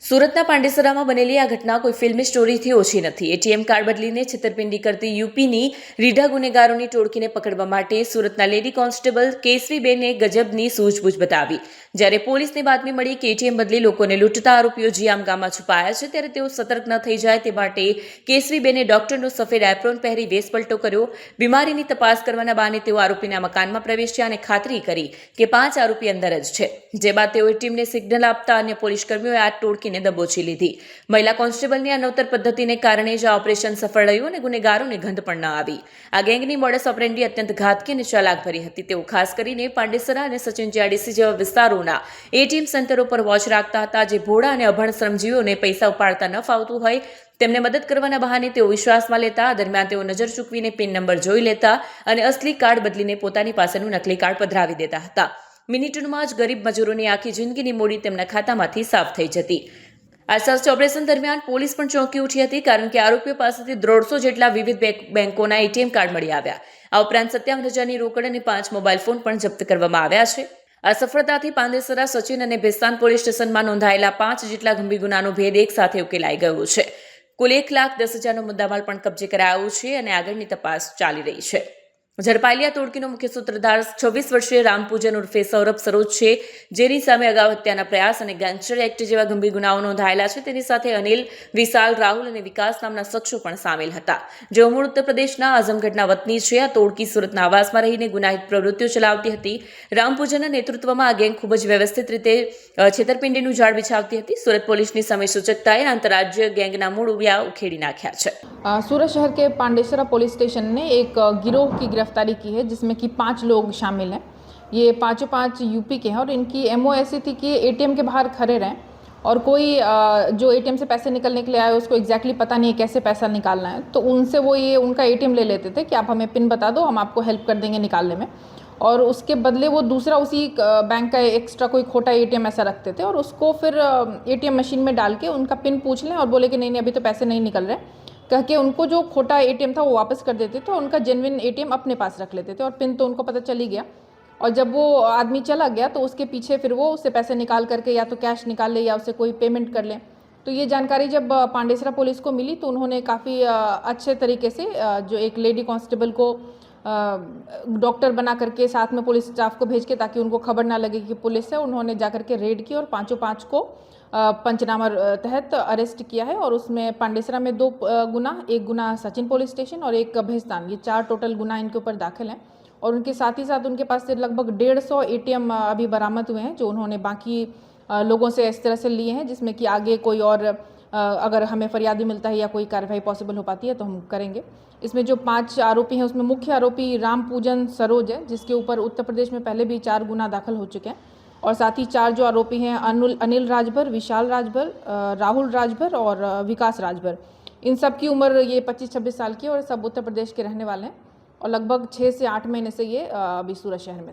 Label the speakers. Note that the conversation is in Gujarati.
Speaker 1: સુરતના પાંડેસરામાં બનેલી આ ઘટના કોઈ ફિલ્મી સ્ટોરીથી ઓછી નથી। એટીએમ કાર્ડ બદલીને છેતરપિંડી કરતી યુપીની રીઢા ગુનેગારોની ટોળકીને પકડવા માટે સુરતના લેડી કોન્સ્ટેબલ કેસરીબેને ગજબની સૂઝબૂઝ બતાવી। જ્યારે પોલીસને બાતમી મળી કે એટીએમ બદલી લોકોને લૂંટતા આરોપીઓ જીયામ ગામમાં છુપાયા છે, ત્યારે તેઓ સતર્ક ન થઈ જાય તે માટે કેસરીબેને ડોક્ટરનો સફેદ એપ્રોન પહેરી વેશપલટો કર્યો। બીમારીની તપાસ કરવાના બહાને તેઓ આરોપીના મકાનમાં પ્રવેશ્યા અને ખાતરી કરી કે 5 આરોપી અંદર જ છે। જે બાદ તેઓ ટીમને સિગ્નલ આપતા અન્ય પોલીસ કર્મીઓએ આ ટોળકી દબોચી લીધી। મહિલા કોન્સ્ટેબલની આ નવતર પદ્ધતિને કારણે જ આ ઓપરેશન સફળ રહ્યું અને ગુનેગારોને ગંધ પણ ન આવી। આ ગેંગની મોડસ ઓપરેન્ડી અત્યંત ઘાતકી અને ચાલાક ભરી હતી। તેઓ ખાસ કરીને પાંડેસરા અને સચિન જીઆઈડીસી જેવા વિસ્તારોના એટીએમ સેન્ટરો પર વોચ રાખતા હતા। જે ભોળા અને અભણ શ્રમજીવીઓને પૈસા ઉપાડતા ન ફાવતું હોય તેમને મદદ કરવાના બહાને તેઓ વિશ્વાસમાં લેતા। દરમિયાન તેઓ નજર ચૂકવીને પિન નંબર જોઈ લેતા અને અસલી કાર્ડ બદલીને પોતાની પાસેનું નકલી કાર્ડ પધરાવી દેતા હતા। મિનિટોમાં જ ગરીબ મજૂરોની આખી જિંદગીની મૂડી તેમના ખાતામાંથી સાફ થઈ જતી। આ સર્ચ ઓપરેશન દરમિયાન પોલીસ પણ ચોંકી ઉઠી હતી, કારણ કે આરોપીઓ પાસેથી 150 જેટલા વિવિધ બેંકોના એટીએમ કાર્ડ મળી આવ્યા। આ ઉપરાંત 57,000ની રોકડ અને 5 મોબાઈલ ફોન પણ જપ્ત કરવામાં આવ્યા છે। આ સફળતાથી પાંડેસરા, સચિન અને ભેસ્તાન પોલીસ સ્ટેશનમાં નોંધાયેલા 5 જેટલા ગંભીર ગુનાનો ભેદ એક સાથે ઉકેલાઈ ગયો છે। કુલ 1,10,000નો મુદ્દામાલ પણ કબજે કરાયો છે અને આગળની તપાસ ચાલી રહી છે। ઝડપાયેલી આ ટોળકીનો મુખ્ય સૂત્રધાર 26 વર્ષીય રામપૂજન ઉર્ફે સૌરભ સરોજ છે, જેની સામે અગાઉ હત્યાના પ્રયાસ અને ગેંગસ્ટર એક્ટ જેવા ગંભીર ગુનાઓ નોંધાયેલા છે। તેની સાથે અનિલ, વિશાલ, રાહુલ અને વિકાસ નામના શખ્સો પણ સામેલ હતા, જેઓ મૂળ ઉત્તર પ્રદેશના આઝમગઢના વતની છે। આ ટોળકી સુરતના આવાસમાં રહીને ગુનાહિત પ્રવૃત્તિઓ ચલાવતી હતી। રામપૂજનના નેતૃત્વમાં આ ગેંગ ખૂબ જ વ્યવસ્થિત રીતે છેતરપિંડીનું જાળ બિછાવતી હતી। સુરત પોલીસની સમય સૂચકતાએ આંતરરાજ્ય ગેંગના મૂળ ઉવિયા ઉખેડી નાખ્યા છે।
Speaker 2: सूरत शहर के पांडेसरा पुलिस स्टेशन ने एक गिरोह की गिरफ्तारी की है, जिसमें कि 5 लोग शामिल हैं। ये पाँचों 5 यूपी के हैं और इनकी एमओ ऐसी थी कि एटीएम के बाहर खड़े रहें और कोई जो एटीएम से पैसे निकलने के लिए आए उसको एग्जैक्टली पता नहीं है कैसे पैसा निकालना है, तो उनसे वो ये उनका एटीएम ले लेते थे कि आप हमें पिन बता दो, हम आपको हेल्प कर देंगे निकालने में। और उसके बदले वो दूसरा उसी बैंक का एक्स्ट्रा कोई खोटा एटीएम ऐसा रखते थे और उसको फिर एटीएम मशीन में डाल के उनका पिन पूछ लें और बोले कि नहीं अभी तो पैसे नहीं निकल रहे, कह के उनको जो खोटा एटीएम था वो वापस कर देते थे और उनका जेन्युइन एटीएम अपने पास रख लेते थे और पिन तो उनको पता चल ही गया। और जब वो आदमी चला गया तो उसके पीछे फिर वो उससे पैसे निकाल करके या तो कैश निकाल ले या उससे कोई पेमेंट कर ले। तो ये जानकारी जब पांडेसरा पुलिस को मिली तो उन्होंने काफ़ी अच्छे तरीके से जो एक लेडी कांस्टेबल को डॉक्टर बना करके साथ में पुलिस स्टाफ को भेज के, ताकि उनको खबर ना लगे कि पुलिस है, उन्होंने जाकर के रेड की और पाँचों 5 को पंचनामा तहत अरेस्ट किया है। और उसमें पांडेसरा में 2 गुना, एक गुना सचिन पुलिस स्टेशन और एक भेस्तान, ये 4 टोटल गुना इनके ऊपर दाखिल हैं। और उनके साथ ही साथ उनके पास से लगभग 150 एटीएम अभी बरामद हुए हैं, जो उन्होंने बाकी लोगों से इस तरह से लिए हैं, जिसमें कि आगे कोई और अगर हमें फरियादी मिलता है या कोई कार्रवाई पॉसिबल हो पाती है तो हम करेंगे। इसमें जो 5 आरोपी हैं उसमें मुख्य आरोपी रामपूजन सरोज है, जिसके ऊपर उत्तर प्रदेश में पहले भी 4 गुना दाखिल हो चुके हैं। और साथ ही 4 जो आरोपी हैं अनिल राजभर, विशाल राजभर, राहुल राजभर और विकास राजभर, इन सब की उम्र ये 25-26 साल की और सब उत्तर प्रदेश के रहने वाले हैं और लगभग 6 से 8 महीने से ये अभी सूरत शहर में थे।